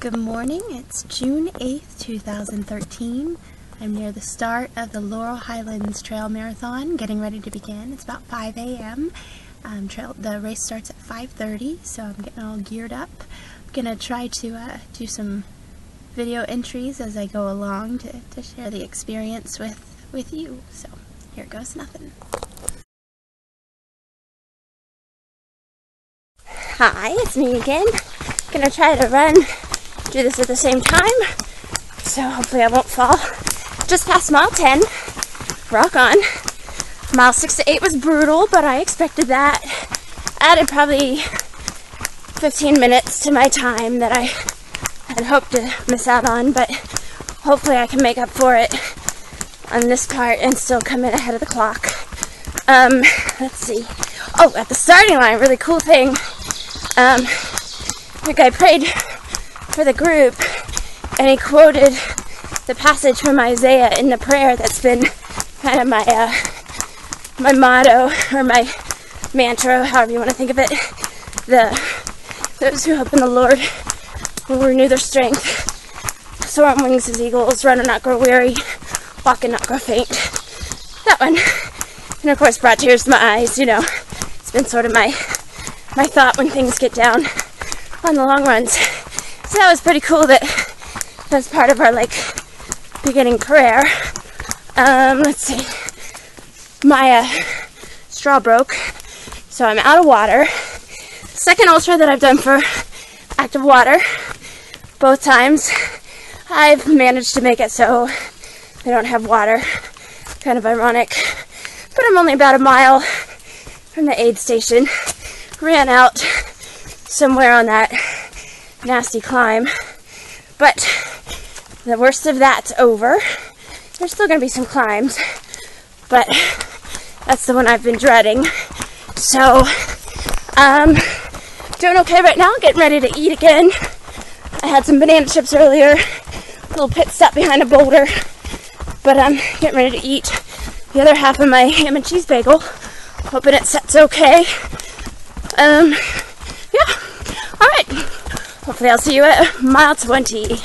Good morning, it's June 8th, 2013. I'm near the start of the Laurel Highlands Trail Marathon, getting ready to begin. It's about 5 a.m. The race starts at 5:30, so I'm getting all geared up. I'm going to try to do some video entries as I go along to share the experience with you. So here goes nothing. Hi, it's me again. Gonna try to do this at the same time, so hopefully I won't fall. Just past mile 10, rock on. Mile 6 to 8 was brutal, but I expected that. Added probably 15 minutes to my time that I had hoped to miss out on, but hopefully I can make up for it on this part and still come in ahead of the clock. Let's see. Oh, at the starting line, really cool thing. The guy prayed for the group, and he quoted the passage from Isaiah in the prayer that's been kind of my motto, or my mantra, however you want to think of it. Those who hope in the Lord will renew their strength, soar on wings as eagles, run and not grow weary, walk and not grow faint. That one. And of course brought tears to my eyes, you know. It's been sort of my thought when things get down on the long runs. So that was pretty cool that was part of our beginning prayer. Let's see. My straw broke, so I'm out of water. Second ultra that I've done for active water. Both times I've managed to make it so they don't have water. Kind of ironic. But I'm only about a mile from the aid station. Ran out somewhere on that nasty climb, but the worst of that's over. There's still gonna be some climbs, but that's the one I've been dreading. So doing okay right now, getting ready to eat again. I had some banana chips earlier, a little pit stop behind a boulder, but I'm getting ready to eat the other half of my ham and cheese bagel, hoping it sets okay. Yeah, alright. Hopefully I'll see you at mile 20.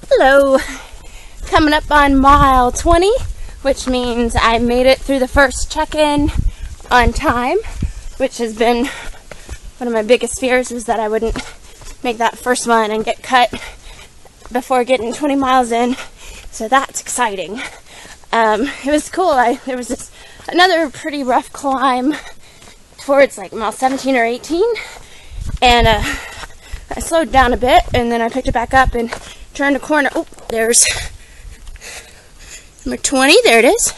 Hello. Coming up on mile 20, which means I made it through the first check-in on time, which has been one of my biggest fears, was that I wouldn't make that first one and get cut before getting 20 miles in. So that's exciting. It was cool. There was another pretty rough climb towards mile 17 or 18, and I slowed down a bit, and then I picked it back up and turned a corner. Oh, there's number 20. There it is.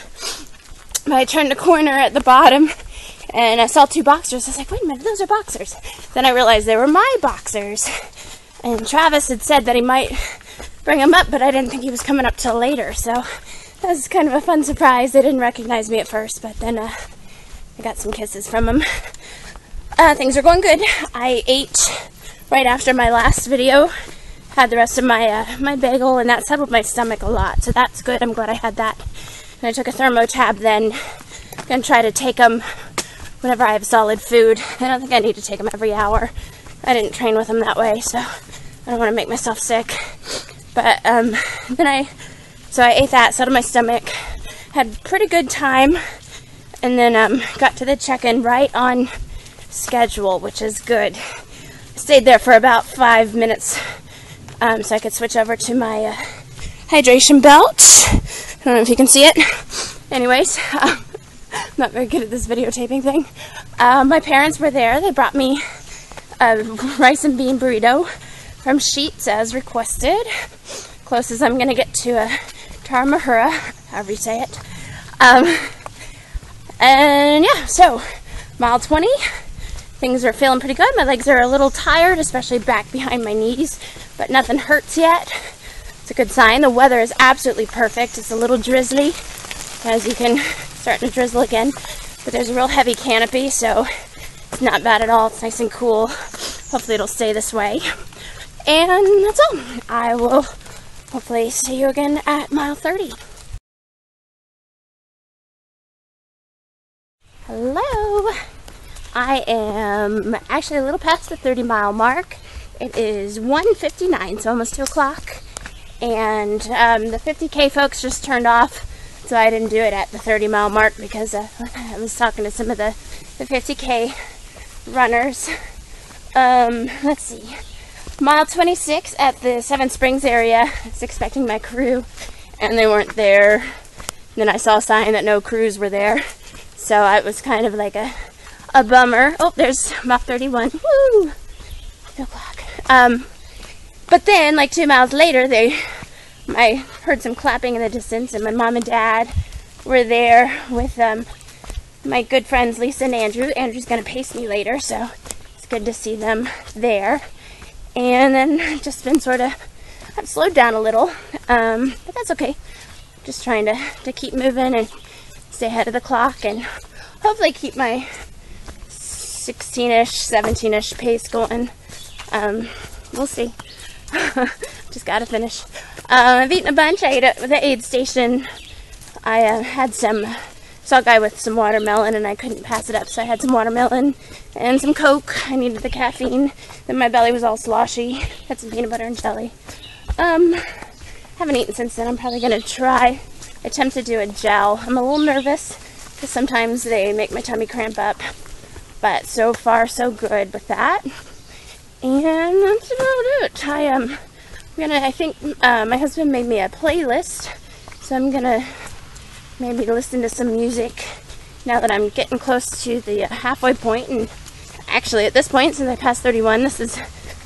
But I turned a corner at the bottom, and I saw two boxers. I was like, wait a minute, those are boxers. Then I realized they were my boxers, and Travis had said that he might bring them up, but I didn't think he was coming up till later, so that was kind of a fun surprise. They didn't recognize me at first, but then I got some kisses from them. Things are going good. I ate right after my last video, had the rest of my bagel, and that settled my stomach a lot, so that's good. I'm glad I had that. And I took a thermo-tab then. I'm going to try to take them whenever I have solid food. I don't think I need to take them every hour. I didn't train with them that way, so I don't want to make myself sick. But so I ate that, settled my stomach, had pretty good time, and then got to the check-in right on schedule, which is good. Stayed there for about 5 minutes so I could switch over to my hydration belt. I don't know if you can see it. Anyways, I'm not very good at this videotaping thing. My parents were there. They brought me a rice and bean burrito from Sheetz as requested. Closest I'm going to get to a Tarahumara, however you say it. And yeah, so mile 20, things are feeling pretty good. My legs are a little tired, especially back behind my knees, but nothing hurts yet. It's a good sign. The weather is absolutely perfect. It's a little drizzly, as you can starting to drizzle again, but there's a real heavy canopy, so it's not bad at all. It's nice and cool. Hopefully it'll stay this way. And that's all. I will hopefully see you again at mile 30. Hello. I am actually a little past the 30-mile mark. It is 1:59, so almost 2 o'clock. And the 50K folks just turned off, so I didn't do it at the 30-mile mark because I was talking to some of the 50K runners. Let's see. Mile 26 at the Seven Springs area. I was expecting my crew, and they weren't there. Then I saw a sign that no crews were there, so it was kind of like a bummer. Oh, there's mile 31. Woo! 2 o'clock. But then, like 2 miles later, I heard some clapping in the distance, and my mom and dad were there with my good friends Lisa and Andrew. Andrew's gonna pace me later, so it's good to see them there. And then I've just been I've slowed down a little, but that's okay. Just trying to keep moving and stay ahead of the clock, and hopefully keep my 16-ish, 17-ish pace going. We'll see. Just gotta finish. I've eaten a bunch. I ate at the aid station. I had saw a guy with some watermelon, and I couldn't pass it up, so I had some watermelon and some Coke. I needed the caffeine. Then my belly was all sloshy. Had some peanut butter and jelly. Haven't eaten since then. I'm probably going to attempt to do a gel. I'm a little nervous because sometimes they make my tummy cramp up. But so far, so good with that. And that's about it. I think my husband made me a playlist. So I'm going to maybe listen to some music now that I'm getting close to the halfway point. And actually at this point, since I passed 31, this is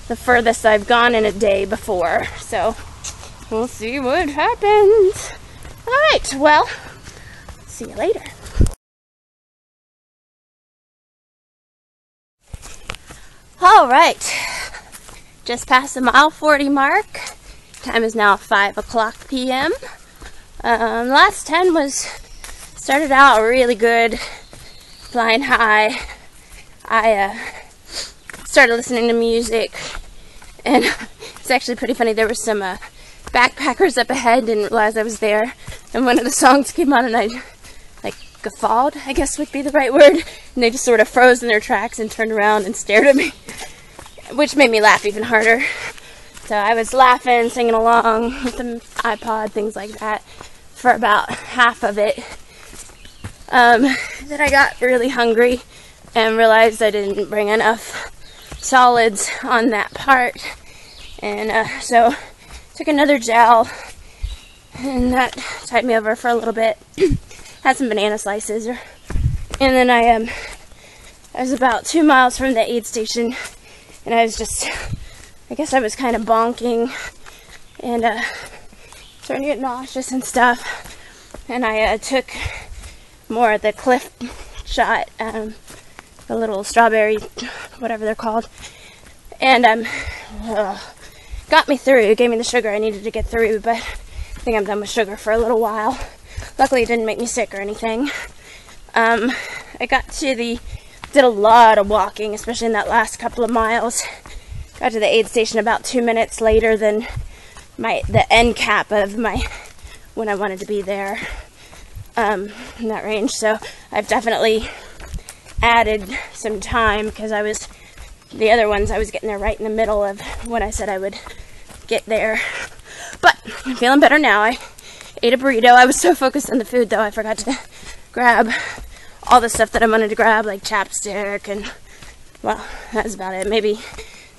the furthest I've gone in a day before. So we'll see what happens. Alright, well, see you later. Alright, just past the mile 40 mark. Time is now 5 o'clock p.m. Last 10 started out really good, flying high. I started listening to music, and it's actually pretty funny. There were some backpackers up ahead, didn't realize I was there, and one of the songs came on, and I guffawed, I guess would be the right word, and they just sort of froze in their tracks and turned around and stared at me, which made me laugh even harder. So I was laughing, singing along with the iPod, things like that, for about half of it. Then I got really hungry and realized I didn't bring enough solids on that part, and so took another gel, and that tied me over for a little bit. Had some banana slices, and then I was about 2 miles from the aid station, and I guess I was kind of bonking and starting to get nauseous and stuff, and I took more of the Cliff shot, the little strawberry, whatever they're called, and got me through. It gave me the sugar I needed to get through, but I think I'm done with sugar for a little while. Luckily it didn't make me sick or anything. I did a lot of walking, especially in that last couple of miles. Got to the aid station about 2 minutes later than the end cap of when I wanted to be there, in that range. So I've definitely added some time, because the other ones I was getting there right in the middle of when I said I would get there. But I'm feeling better now. I ate a burrito. I was so focused on the food, though, I forgot to grab all the stuff that I wanted to grab, like chapstick, and, well, that's about it. Maybe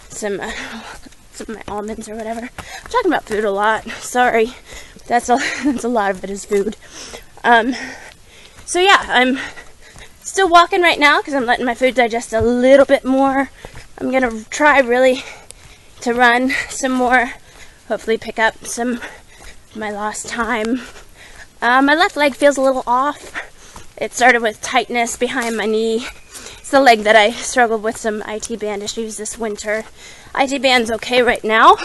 some of my almonds or whatever. I'm talking about food a lot. Sorry. That's a lot of it is food. So yeah, I'm still walking right now because I'm letting my food digest a little bit more. I'm going to try really to run some more. Hopefully pick up some of my lost time. My left leg feels a little off. It started with tightness behind my knee. It's the leg that I struggled with some IT band issues this winter. IT band's okay right now,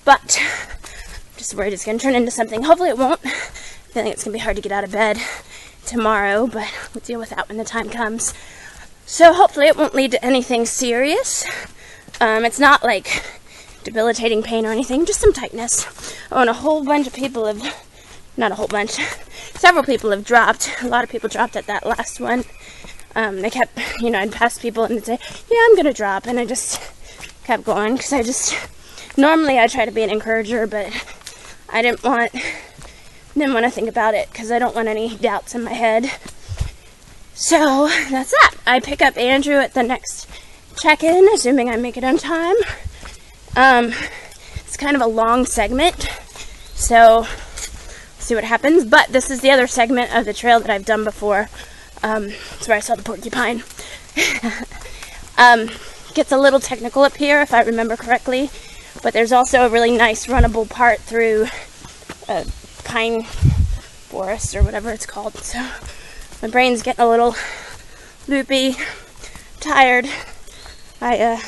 but I'm just worried it's going to turn into something. Hopefully it won't. I feel like it's going to be hard to get out of bed tomorrow, but we'll deal with that when the time comes. So hopefully it won't lead to anything serious. It's not like debilitating pain or anything, just some tightness. Oh, and a whole bunch of people not a whole bunch, several people have dropped. A lot of people dropped at that last one. They kept, I'd pass people and they'd say, yeah, I'm gonna drop, and I just kept going, because normally I try to be an encourager, but I didn't want to think about it, because I don't want any doubts in my head. So that's that. I pick up Andrew at the next check-in, assuming I make it on time. It's kind of a long segment, so see what happens. But this is the other segment of the trail that I've done before. It's where I saw the porcupine. Gets a little technical up here, if I remember correctly, but there's also a really nice runnable part through a pine forest or whatever it's called. So my brain's getting a little loopy, tired. I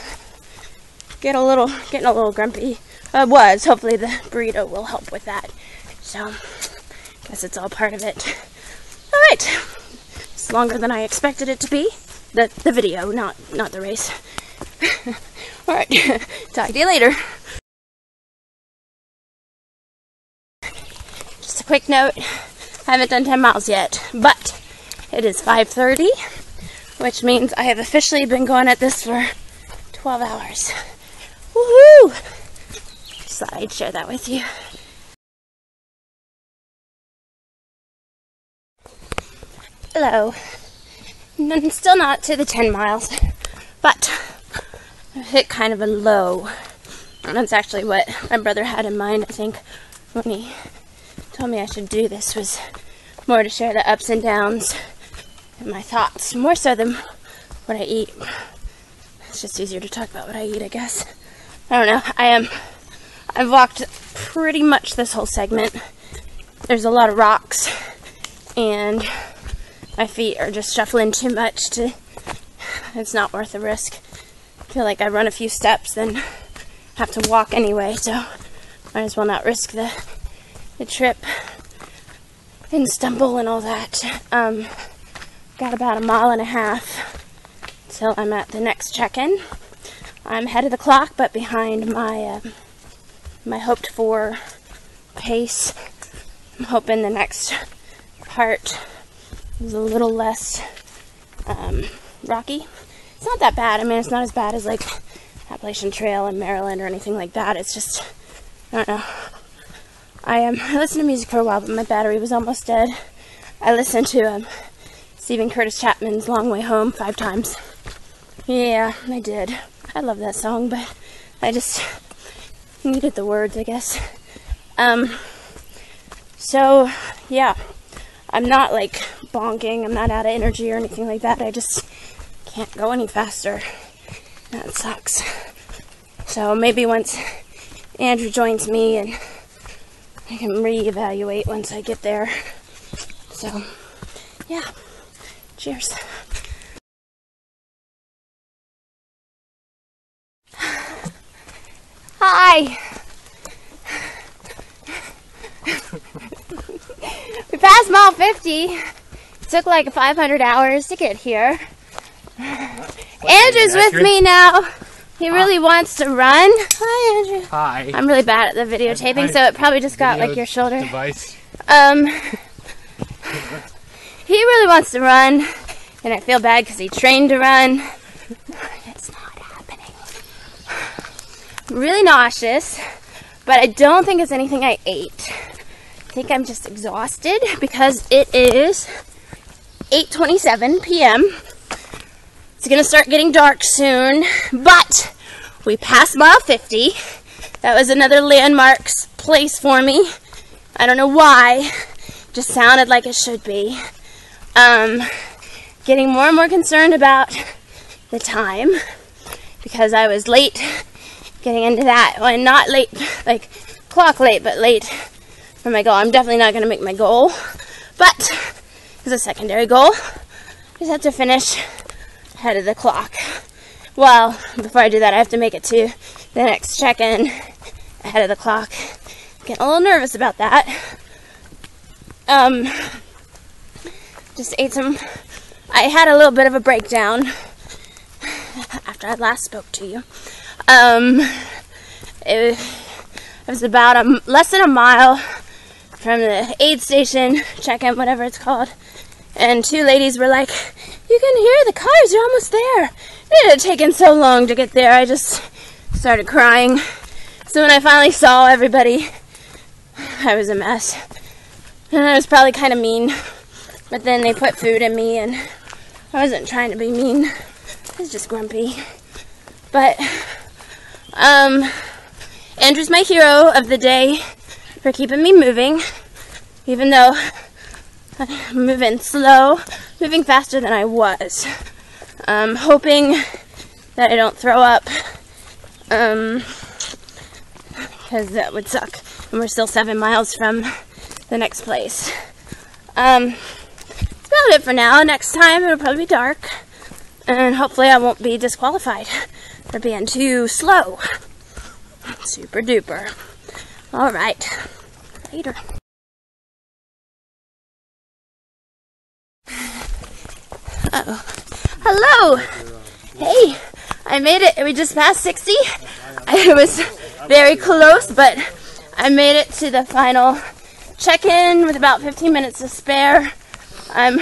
getting a little grumpy. Hopefully the burrito will help with that. So guess it's all part of it. All right, it's longer than I expected it to be. The video, not the race. All right, talk to you later. Just a quick note, I haven't done 10 miles yet, but it is 5:30, which means I have officially been going at this for 12 hours. Woohoo! Just thought I'd share that with you. Hello. Still not to the 10 miles, but I hit kind of a low. And that's actually what my brother had in mind, I think, when he told me I should do this, was more to share the ups and downs and my thoughts, more so than what I eat. It's just easier to talk about what I eat, I guess. I don't know. I've walked pretty much this whole segment. There's a lot of rocks, and my feet are just shuffling too much it's not worth the risk. I feel like I run a few steps, then have to walk anyway, so might as well not risk the trip and stumble and all that. Got about 1.5 miles till I'm at the next check-in. I'm ahead of the clock, but behind my my hoped for pace. I'm hoping the next part is a little less rocky. It's not that bad. I mean, it's not as bad as like Appalachian Trail in Maryland or anything like that. It's just, I don't know. I listened to music for a while, but my battery was almost dead. I listened to Stephen Curtis Chapman's Long Way Home 5 times. Yeah, I did. I love that song, but I just needed the words, I guess. So, yeah. I'm not like bonking, I'm not out of energy or anything like that. I just can't go any faster. That sucks. So maybe once Andrew joins me, and I can reevaluate once I get there. So, yeah. Cheers. Hi! We passed mile 50. It took like 500 hours to get here. Andrew's with me now. He really wants to run. Hi, Andrew. Hi. I'm really bad at the videotaping, so it probably just got like your shoulder. Device. He really wants to run, and I feel bad because he trained to run. It's not happening. I'm really nauseous, but I don't think it's anything I ate. I think I'm just exhausted because it is 8:27 p.m. It's going to start getting dark soon, but we passed mile 50. That was another landmark place for me. I don't know why. Just sounded like it should be. Getting more and more concerned about the time because I was late getting into that. Well, not late, like clock late, but late for my goal. I'm definitely not going to make my goal, but it's a secondary goal. Just have to finish ahead of the clock. Well, before I do that, I have to make it to the next check-in ahead of the clock. Getting a little nervous about that. Just ate some. I had a little bit of a breakdown after I last spoke to you. It was about less than a mile from the aid station, check-in, whatever it's called, and 2 ladies were like, You can hear the cars. You're almost there. It had taken so long to get there. I just started crying. So when I finally saw everybody, I was a mess. And I was probably kind of mean. But then they put food in me, and I wasn't trying to be mean. I was just grumpy. But, Andrew's my hero of the day for keeping me moving. Even though I'm moving slow, moving faster than I was. Hoping that I don't throw up. Because that would suck. And we're still 7 miles from the next place. That's about it for now. Next time it'll probably be dark. And hopefully I won't be disqualified for being too slow. Super duper. Alright. Later. Uh-oh. Hello! Hey! I made it. We just passed 60. It was very close, but I made it to the final check-in with about 15 minutes to spare. I'm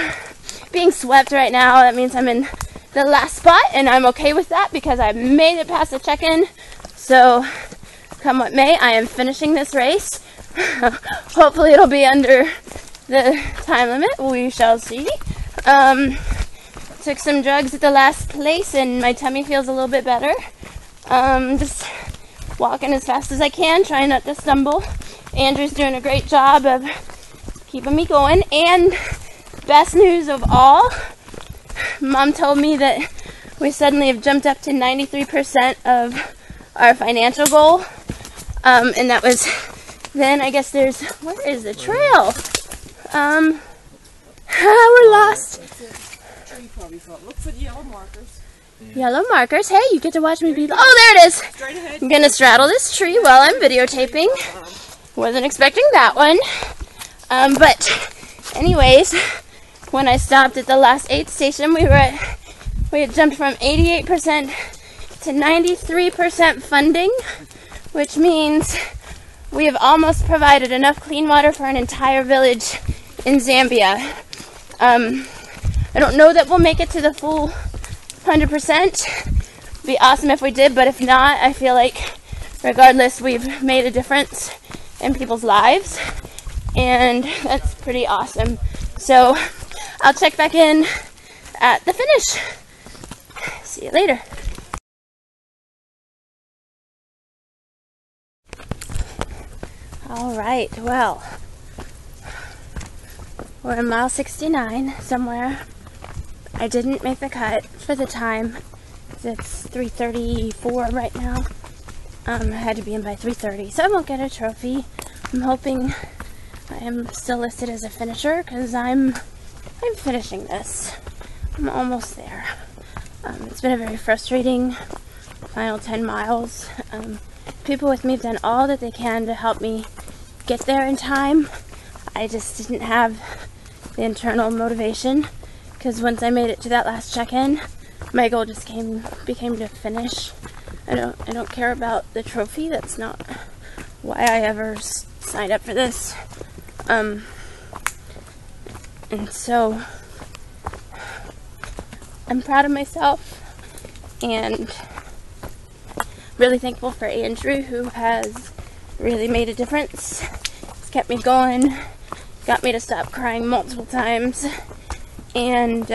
being swept right now. That means I'm in the last spot, and I'm okay with that because I made it past the check-in. So, come what may, I am finishing this race. Hopefully it'll be under the time limit. We shall see. Took some drugs at the last place, and my tummy feels a little bit better. Just walking as fast as I can, trying not to stumble. Andrew's doing a great job of keeping me going. And best news of all, Mom told me that we suddenly have jumped up to 93% of our financial goal. And that was then, I guess there's, where is the trail? We're lost. Look for the yellow markers. Yellow markers. Hey, you get to watch me be. Oh, there it is. I'm gonna straddle this tree while I'm videotaping. Wasn't expecting that one. But anyways, when I stopped at the last aid station, we had jumped from 88% to 93% funding, which means we have almost provided enough clean water for an entire village in Zambia. I don't know that we'll make it to the full 100%. It'd be awesome if we did, but if not, I feel like regardless, we've made a difference in people's lives, and that's pretty awesome. So I'll check back in at the finish. See you later. All right, well, we're in mile 69 somewhere. I didn't make the cut for the time. It's 3:34 right now. I had to be in by 3:30, so I won't get a trophy. I'm hoping I am still listed as a finisher because I'm finishing this. I'm almost there. It's been a very frustrating final 10 miles. People with me have done all that they can to help me get there in time. I just didn't have the internal motivation. Because once I made it to that last check-in, my goal just became to finish. I don't care about the trophy. That's not why I ever signed up for this. And so I'm proud of myself and really thankful for Andrew, who has really made a difference. He's kept me going, got me to stop crying multiple times. And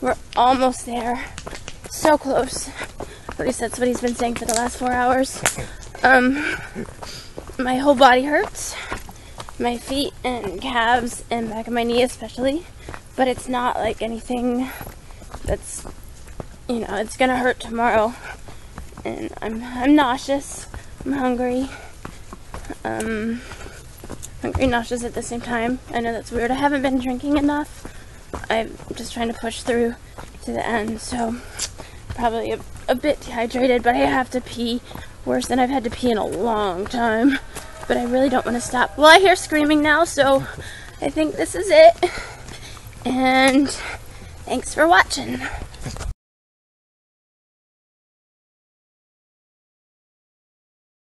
we're almost there. So close. At least that's what he's been saying for the last 4 hours. My whole body hurts. My feet and calves and back of my knee especially. But it's not like anything that's, you know, it's gonna hurt tomorrow. And I'm nauseous. I'm hungry. Hungry and nauseous at the same time. I know that's weird. I haven't been drinking enough. I'm just trying to push through to the end, so probably a bit dehydrated, but I have to pee worse than I've had to pee in a long time. But I really don't want to stop. Well, I hear screaming now, so I think this is it. And thanks for watching.